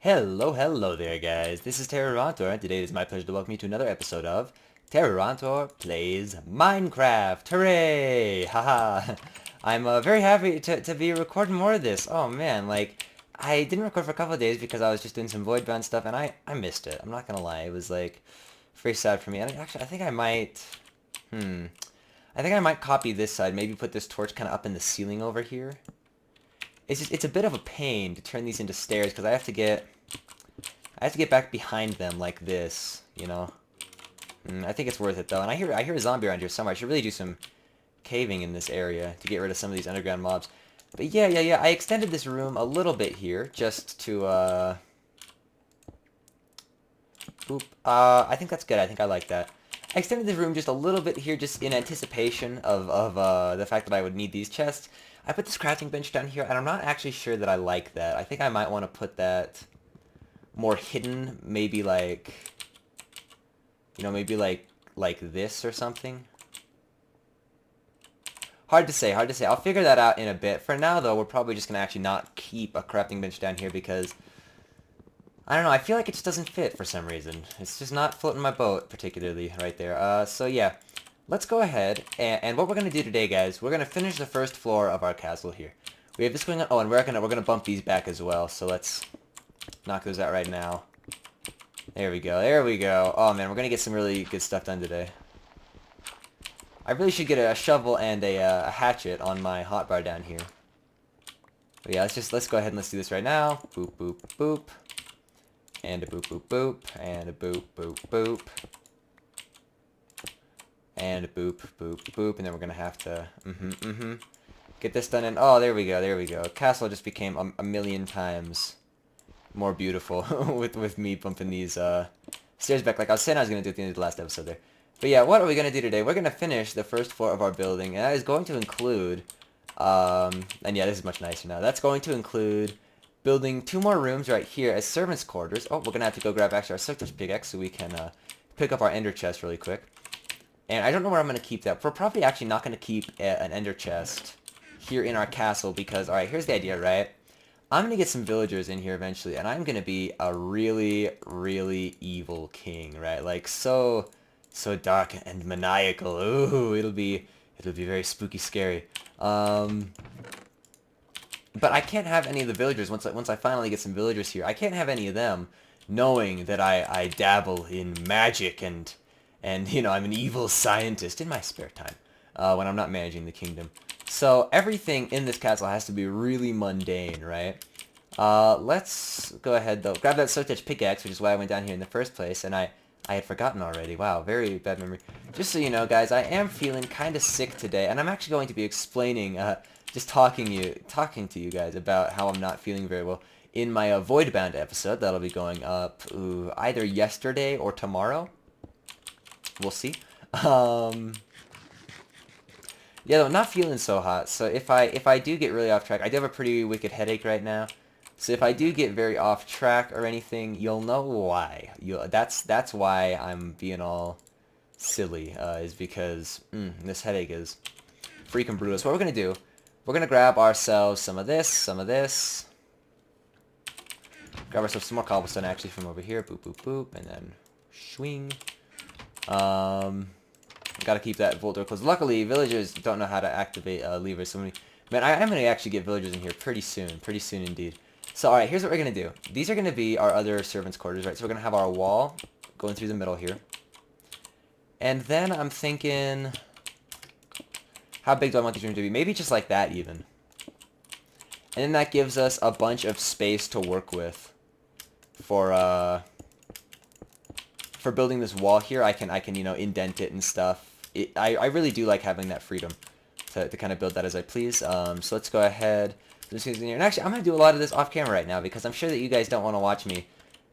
Hello there guys, this is Terrorontor, and today it is my pleasure to welcome you to another episode of Terrorontor Plays Minecraft! Hooray! Haha! I'm very happy to be recording more of this. Oh man, like, I didn't record for a couple of days because I was just doing some void-bound stuff, and I missed it. I'm not gonna lie, it was like, very sad for me. And actually, I think I might, I think I might copy this side, maybe put this torch kind of up in the ceiling over here. It's a bit of a pain to turn these into stairs because I have to get back behind them like this, you know. I think it's worth it though. And I hear a zombie around here somewhere. I should really do some caving in this area to get rid of some of these underground mobs. But yeah. I extended this room a little bit here just to I think that's good. I think I like that. I extended this room just a little bit here just in anticipation of the fact that I would need these chests. I put this crafting bench down here, and I'm not actually sure that I like that. I think I might want to put that more hidden, maybe like, you know, maybe like this or something. Hard to say, hard to say. I'll figure that out in a bit. For now, though, we're probably just going to actually not keep a crafting bench down here because, I don't know, I feel like it just doesn't fit for some reason. It's just not floating my boat, particularly, right there. So yeah, let's go ahead, and what we're going to do today, guys, we're going to finish the first floor of our castle here. We have this going on, oh, and we're gonna bump these back as well, so let's knock those out right now. There we go, there we go. Oh man, we're gonna get some really good stuff done today. I really should get a shovel and a hatchet on my hotbar down here. But yeah, let's go ahead and let's do this right now. Boop, boop, boop. And a boop, boop, boop. And a boop, boop, boop. And a boop, boop, boop. And then we're gonna have to, get this done. And oh, there we go, there we go. Castle just became a million times more beautiful with me bumping these stairs back like I was saying I was going to do at the end of the last episode there. But yeah, what are we going to do today? We're going to finish the first floor of our building, and that is going to include, and yeah, this is much nicer now. That's going to include building 2 more rooms right here as servants' quarters. Oh, we're going to have to go grab actually our Silktouch pickaxe so we can pick up our ender chest really quick. And I don't know where I'm going to keep that. We're probably actually not going to keep an ender chest here in our castle because, alright, here's the idea, right? I'm going to get some villagers in here eventually, and I'm going to be a really, really evil king, right? Like, so dark and maniacal. Ooh, it'll be very spooky scary. But I can't have any of the villagers, once I finally get some villagers here, I can't have any of them knowing that I dabble in magic and, you know, I'm an evil scientist in my spare time, when I'm not managing the kingdom. So everything in this castle has to be really mundane, right? Let's go ahead though. Grab that Silktouch pickaxe, which is why I went down here in the first place, and I had forgotten already. Wow, very bad memory. Just so you know, guys, I am feeling kind of sick today, and I'm actually going to be explaining, just talking to you guys about how I'm not feeling very well in my Voidbound episode that'll be going up either yesterday or tomorrow. We'll see. Yeah, though, I'm not feeling so hot, so if I do get really off track, I do have a pretty wicked headache right now, so if I do get very off track or anything, you'll know why. That's why I'm being all silly, is because this headache is freaking brutal. So what we're going to do, we're going to grab ourselves some of this, grab ourselves some more cobblestone actually from over here, boop, boop, boop, and then swing. Gotta keep that vault door closed. Luckily, villagers don't know how to activate levers, so man, I am gonna actually get villagers in here pretty soon indeed. So, alright, here's what we're gonna do. These are gonna be our other servants' quarters, right? So we're gonna have our wall going through the middle here. And then I'm thinking, how big do I want these rooms to be? Maybe just like that, even. And then that gives us a bunch of space to work with for building this wall here. I can you know, indent it and stuff. I really do like having that freedom to kind of build that as I please. So let's go ahead. And actually, I'm going to do a lot of this off camera right now because I'm sure that you guys don't want to watch me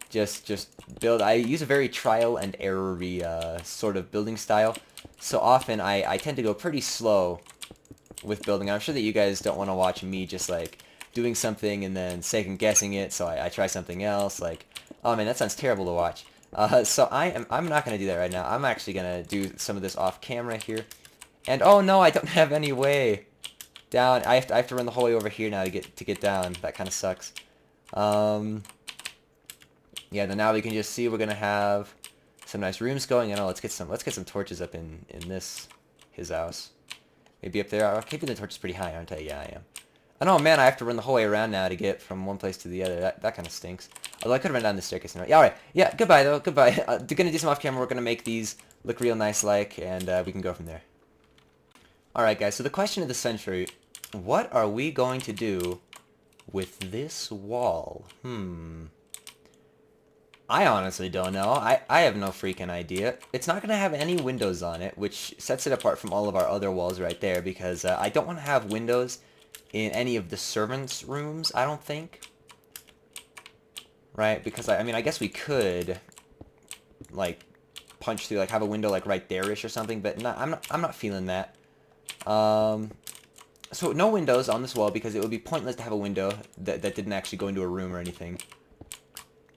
just build. I use a very trial and error-y sort of building style. So often I tend to go pretty slow with building. I'm sure that you guys don't want to watch me just like doing something and then second guessing it. So I try something else. Like, oh man, that sounds terrible to watch. So I'm not going to do that right now. I'm actually going to do some of this off camera here. And oh no, I don't have any way down. I have to run the whole way over here now to get down. That kind of sucks. Yeah, then now we can just see we're gonna have some nice rooms going. And let's get some torches up in his house. Maybe up there. I'm keeping the torches pretty high, aren't I? Yeah, I am. Oh no, man, I have to run the whole way around now to get from one place to the other. That kind of stinks. Although I could have run down the staircase. Yeah, alright. Yeah, goodbye, though. Goodbye. We're going to do some off-camera. We're going to make these look real nice-like, and we can go from there. Alright, guys, so the question of the century. What are we going to do with this wall? I honestly don't know. I have no freaking idea. It's not going to have any windows on it, which sets it apart from all of our other walls right there, because I don't want to have windows in any of the servants' rooms, I don't think. Right? Because, I mean, I guess we could, like, punch through, like, have a window, like, right there-ish or something, but I'm not feeling that. So, no windows on this wall, because it would be pointless to have a window that didn't actually go into a room or anything.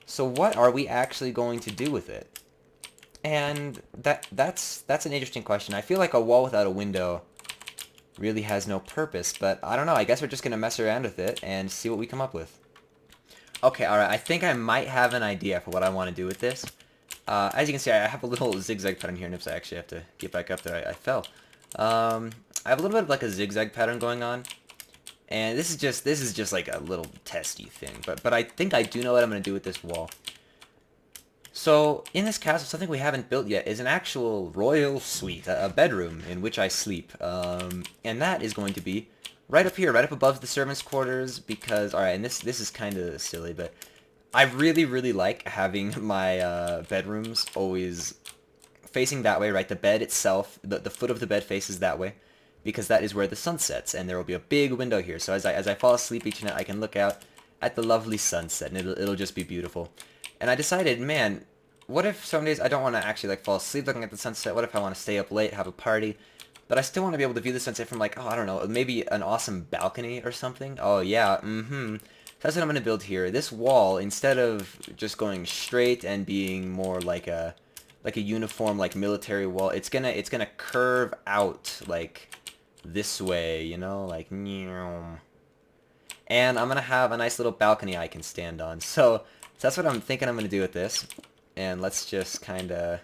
So, what are we actually going to do with it? And that's an interesting question. I feel like a wall without a window really has no purpose, but I don't know. I guess we're just going to mess around with it and see what we come up with. Okay, alright. I think I might have an idea for what I want to do with this. As you can see, I have a little zigzag pattern here. Oops, I actually have to get back up there. I fell. I have a little bit of like a zigzag pattern going on. And this is just like a little testy thing. But I think I do know what I'm going to do with this wall. So, in this castle, something we haven't built yet is an actual royal suite, a bedroom in which I sleep. And that is going to be right up here, right up above the servants' quarters, because, alright, and this is kind of silly, but I really, really like having my bedrooms always facing that way, right? The bed itself, the foot of the bed faces that way, because that is where the sun sets, and there will be a big window here. So as I fall asleep each night, I can look out at the lovely sunset, and it'll just be beautiful. And I decided, man, what if some days I don't want to actually like fall asleep looking at the sunset? What if I want to stay up late, have a party, but I still want to be able to view the sunset from like, oh, I don't know, maybe an awesome balcony or something? Oh, yeah, That's what I'm going to build here. This wall, instead of just going straight and being more like a uniform like military wall, it's gonna curve out like this way, you know, like and I'm gonna have a nice little balcony I can stand on. So that's what I'm thinking I'm gonna do with this. And let's just kind of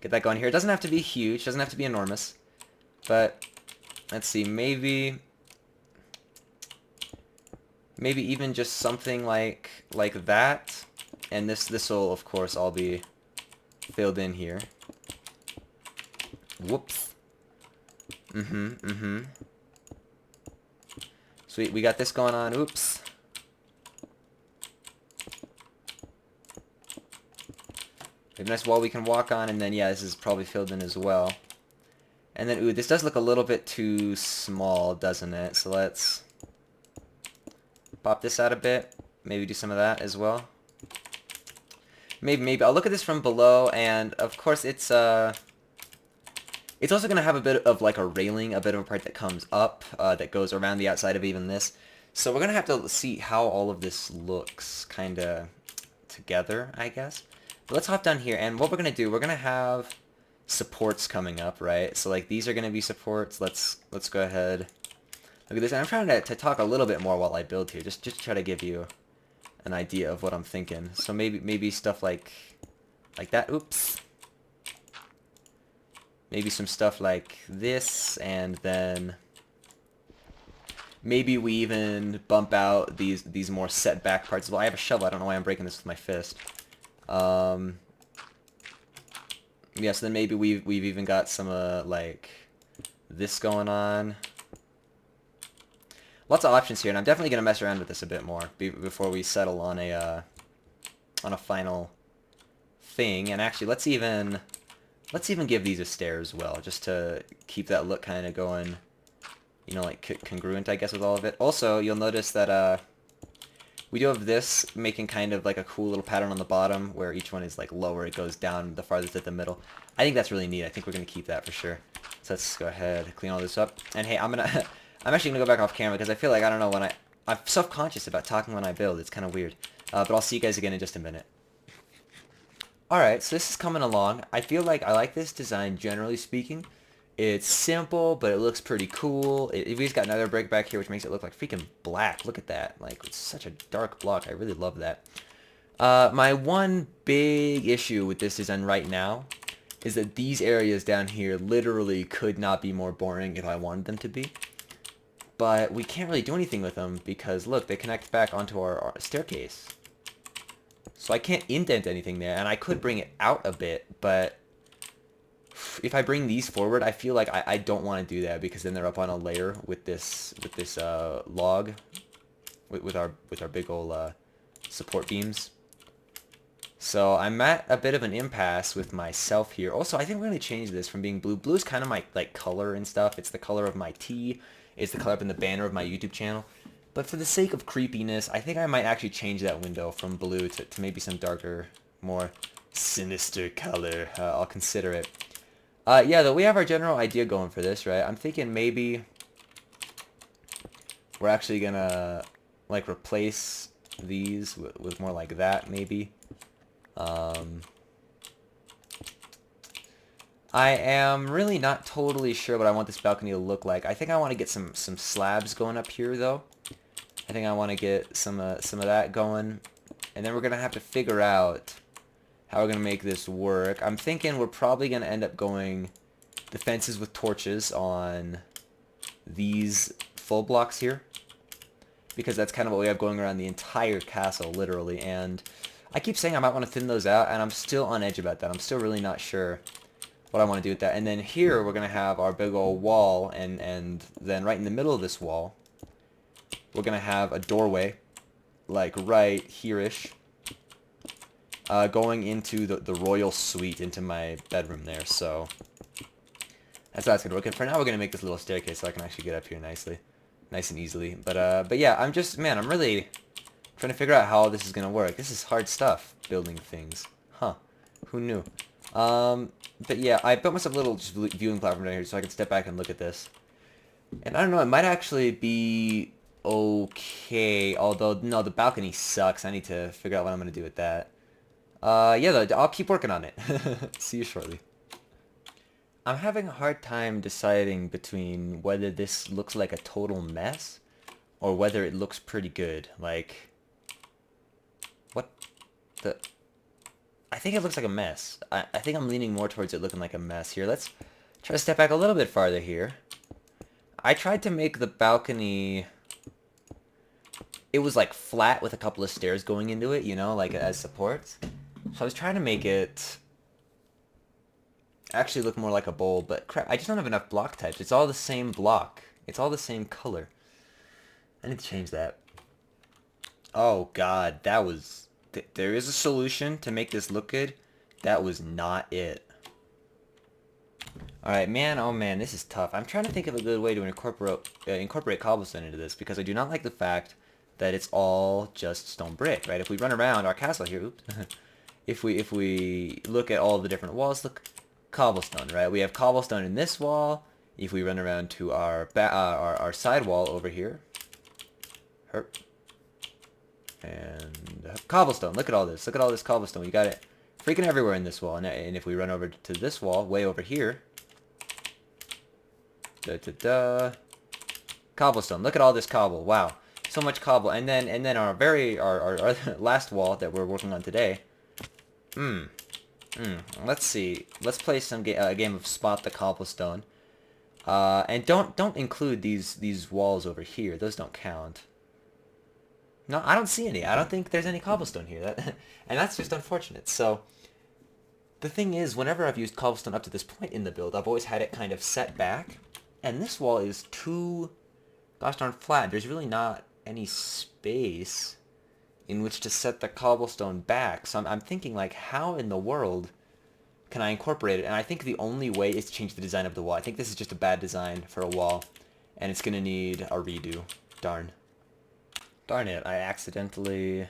get that going here. It doesn't have to be huge, doesn't have to be enormous, but let's see, maybe even just something like that. And this will of course all be filled in here. Whoops. Sweet, we got this going on. Oops. We have a nice wall we can walk on, and then, yeah, this is probably filled in as well. And then, ooh, this does look a little bit too small, doesn't it? So let's pop this out a bit. Maybe do some of that as well. Maybe. I'll look at this from below, and of course it's also going to have a bit of like a railing, a bit of a part that comes up, that goes around the outside of even this. So we're going to have to see how all of this looks kind of together, I guess. But let's hop down here, and what we're going to do, we're going to have supports coming up, right? So like these are going to be supports. Let's go ahead. Look at this. And I'm trying to talk a little bit more while I build here, just to try to give you an idea of what I'm thinking. So maybe stuff like that. Oops. Maybe some stuff like this, and then maybe we even bump out these more set back parts. Well, I have a shovel. I don't know why I'm breaking this with my fist. Yeah, so then maybe we've even got some like this going on. Lots of options here, and I'm definitely gonna mess around with this a bit more before we settle on a final thing. And actually, let's even give these a stair as well, just to keep that look kind of going, you know, like congruent, I guess, with all of it. Also, you'll notice that we do have this making kind of like a cool little pattern on the bottom where each one is like lower, it goes down the farthest at the middle. I think that's really neat. I think we're gonna keep that for sure. So let's go ahead and clean all this up. And hey, I'm actually gonna go back off camera because I feel like, I don't know, I'm self-conscious about talking when I build. It's kind of weird. But I'll see you guys again in just a minute. Alright, so this is coming along. I feel like I like this design, generally speaking. It's simple, but it looks pretty cool. We've got another brick back here, which makes it look like freaking black. Look at that. Like, it's such a dark block. I really love that. My one big issue with this design right now is that these areas down here literally could not be more boring if I wanted them to be. But we can't really do anything with them because, look, they connect back onto our staircase. So I can't indent anything there, and I could bring it out a bit, but if I bring these forward, I feel like I don't want to do that because then they're up on a layer with this log with our big old support beams. So I'm at a bit of an impasse with myself here. Also, I think we're going to change this from being blue. Blue is kind of my like color and stuff. It's the color of my tea. It's the color up in the banner of my YouTube channel. But for the sake of creepiness, I think I might actually change that window from blue to maybe some darker, more sinister color. I'll consider it. Yeah, though, we have our general idea going for this, right? I'm thinking maybe we're actually going to like replace these with more like that, maybe. I am really not totally sure what I want this balcony to look like. I think I want to get some slabs going up here, though. I think I want to get some of that going. And then we're going to have to figure out how we're going to make this work. I'm thinking we're probably going to end up going the fences with torches on these full blocks here. Because that's kind of what we have going around the entire castle, literally. And I keep saying I might want to thin those out, and I'm still on edge about that. I'm still really not sure what I want to do with that. And then here we're going to have our big old wall, and then right in the middle of this wall, we're going to have a doorway, like right here-ish, going into the royal suite, into my bedroom there. So that's how it's going to work. And for now, we're going to make this little staircase so I can actually get up here nicely, nice and easily. But yeah, I'm really trying to figure out how this is going to work. This is hard stuff, building things. Huh. Who knew? But yeah, I built myself a little viewing platform down here so I can step back and look at this. And I don't know, it might actually be okay. Although, no, the balcony sucks. I need to figure out what I'm going to do with that. Yeah, though, I'll keep working on it. See you shortly. I'm having a hard time deciding between whether this looks like a total mess or whether it looks pretty good. Like, what the... I think it looks like a mess. I think I'm leaning more towards it looking like a mess here. Let's try to step back a little bit farther here. I tried to make the balcony... It was like flat with a couple of stairs going into it, you know, like as supports. So I was trying to make it actually look more like a bowl, but crap, I just don't have enough block types. It's all the same block. It's all the same color. I need to change that. Oh god, that was... There is a solution to make this look good. That was not it. Alright, man, oh man, this is tough. I'm trying to think of a good way to incorporate cobblestone into this, because I do not like the fact that it's all just stone brick, right? If we run around our castle here, oops, if we look at all the different walls, look, cobblestone, right? We have cobblestone in this wall. If we run around to our side wall over here, herp, and cobblestone. Look at all this. Look at all this cobblestone. You got it freaking everywhere in this wall. And if we run over to this wall, way over here, cobblestone. Look at all this cobble. Wow, so much cobble. And then our last wall that we're working on today. Let's see. Let's play some game of spot the cobblestone. And don't include these walls over here. Those don't count. No, I don't see any. I don't think there's any cobblestone here. And that's just unfortunate. So, the thing is, whenever I've used cobblestone up to this point in the build, I've always had it kind of set back. And this wall is too gosh darn flat. There's really not any space in which to set the cobblestone back. So I'm thinking, like, how in the world can I incorporate it? And I think the only way is to change the design of the wall. I think this is just a bad design for a wall. And it's going to need a redo. Darn. Darn it, I accidentally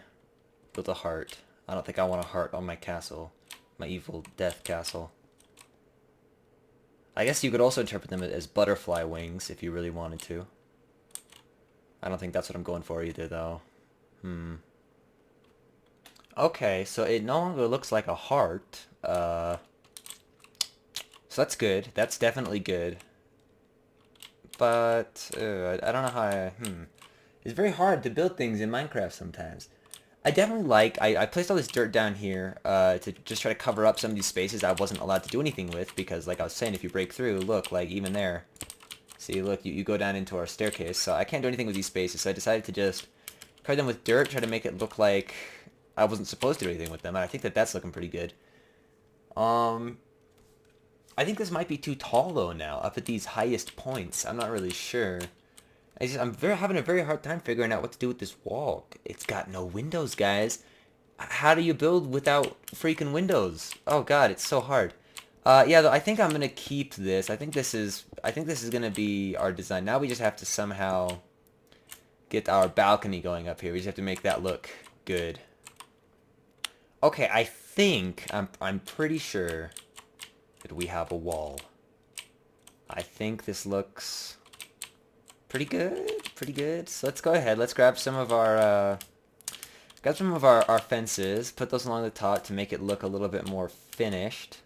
built a heart. I don't think I want a heart on my castle. My evil death castle. I guess you could also interpret them as butterfly wings if you really wanted to. I don't think that's what I'm going for either, though. Okay, so it no longer looks like a heart. So that's good. That's definitely good. But I don't know how I... It's very hard to build things in Minecraft sometimes. I definitely like, I placed all this dirt down here to just try to cover up some of these spaces I wasn't allowed to do anything with, because like I was saying, if you break through, look, like even there. See, look, you go down into our staircase, so I can't do anything with these spaces, so I decided to just cover them with dirt, try to make it look like I wasn't supposed to do anything with them, and I think that that's looking pretty good. I think this might be too tall though now, up at these highest points. I'm not really sure. I'm having a very hard time figuring out what to do with this wall. It's got no windows, guys. How do you build without freaking windows? Oh god, it's so hard. Yeah, though, I think I'm gonna keep this. I think this is gonna be our design. Now we just have to somehow get our balcony going up here. We just have to make that look good. Okay, I think I'm pretty sure that we have a wall. I think this looks pretty good, pretty good. So let's go ahead. Let's grab some of our our fences, put those along the top to make it look a little bit more finished.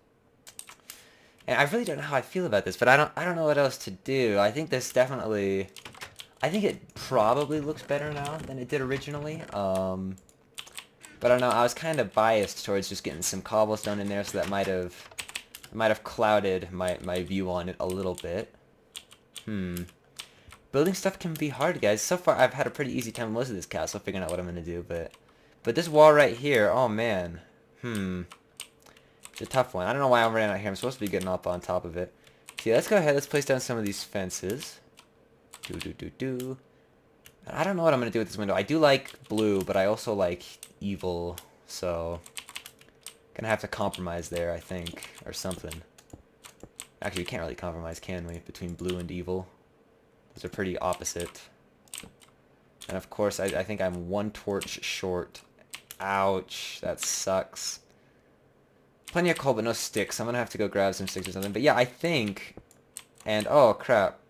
And I really don't know how I feel about this, but I don't know what else to do. I think this definitely, I think it probably looks better now than it did originally. But I don't know. I was kind of biased towards just getting some cobblestone in there, so that might have clouded my view on it a little bit. Building stuff can be hard, guys. So far, I've had a pretty easy time with most of this castle, figuring out what I'm gonna do. But this wall right here, oh man, it's a tough one. I don't know why I'm running out here. I'm supposed to be getting up on top of it. See, let's go ahead. Let's place down some of these fences. I don't know what I'm gonna do with this window. I do like blue, but I also like evil, so gonna have to compromise there, I think, or something. Actually, we can't really compromise, can we? Between blue and evil. Those are pretty opposite. And of course, I think I'm one torch short. Ouch, that sucks. Plenty of coal, but no sticks. I'm gonna have to go grab some sticks or something. But yeah, I think... And, oh, crap.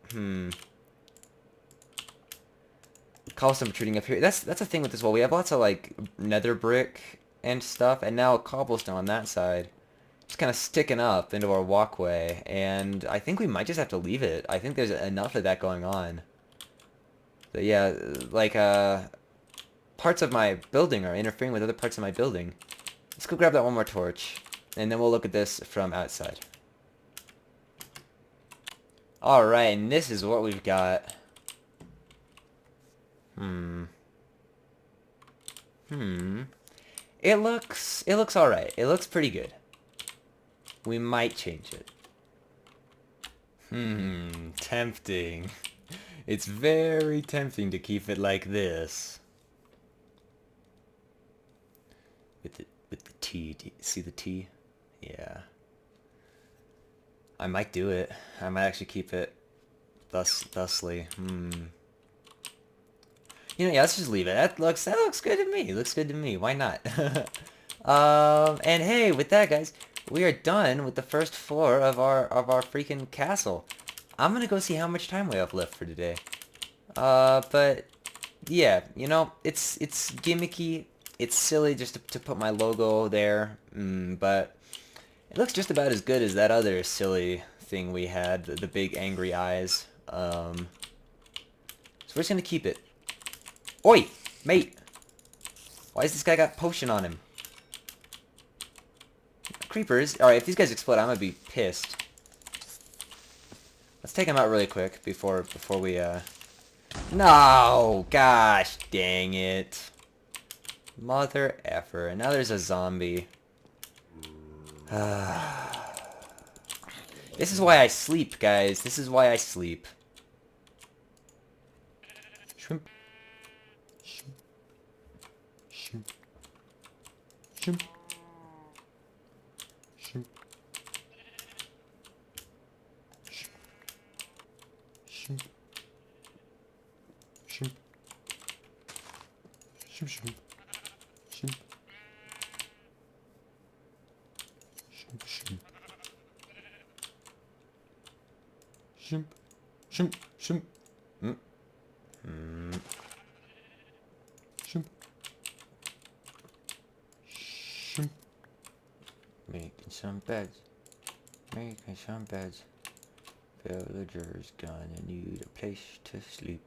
Cobblestone protruding up here. That's the thing with this wall. We have lots of, like, nether brick and stuff. And now cobblestone on that side. Just kind of sticking up into our walkway, and I think we might just have to leave it. I think there's enough of that going on. But yeah, like, parts of my building are interfering with other parts of my building. Let's go grab that one more torch, and then we'll look at this from outside. Alright, and this is what we've got. It looks alright. It looks pretty good. We might change it. Tempting. It's very tempting to keep it like this. With the T. Do you see the T? Yeah. I might do it. I might actually keep it thusly. You know, yeah, let's just leave it. That looks good to me. It looks good to me. Why not? And hey, with that, guys, we are done with the first floor of our freaking castle. I'm gonna go see how much time we have left for today. But yeah, you know, it's gimmicky. It's silly just to put my logo there, but it looks just about as good as that other silly thing we had, the big angry eyes. So we're just gonna keep it. Oi, mate! Why has this guy got potion on him? Creepers. Alright, if these guys explode, I'm gonna be pissed. Let's take them out really quick before we, No! Gosh dang it. Mother effer. And now there's a zombie. This is why I sleep, guys. This is why I sleep. Shrimp. Shrimp. Shrimp. Shrimp. Shrimp. Shrimp. Shrimp. Shrimp. Shrimp. Shrimp. Shrimp. Shrimp. Shrimp. Shrimp. Shrimp. Shrimp. Making some beds. Making some beds. Villagers gonna need a place to sleep.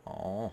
Oh.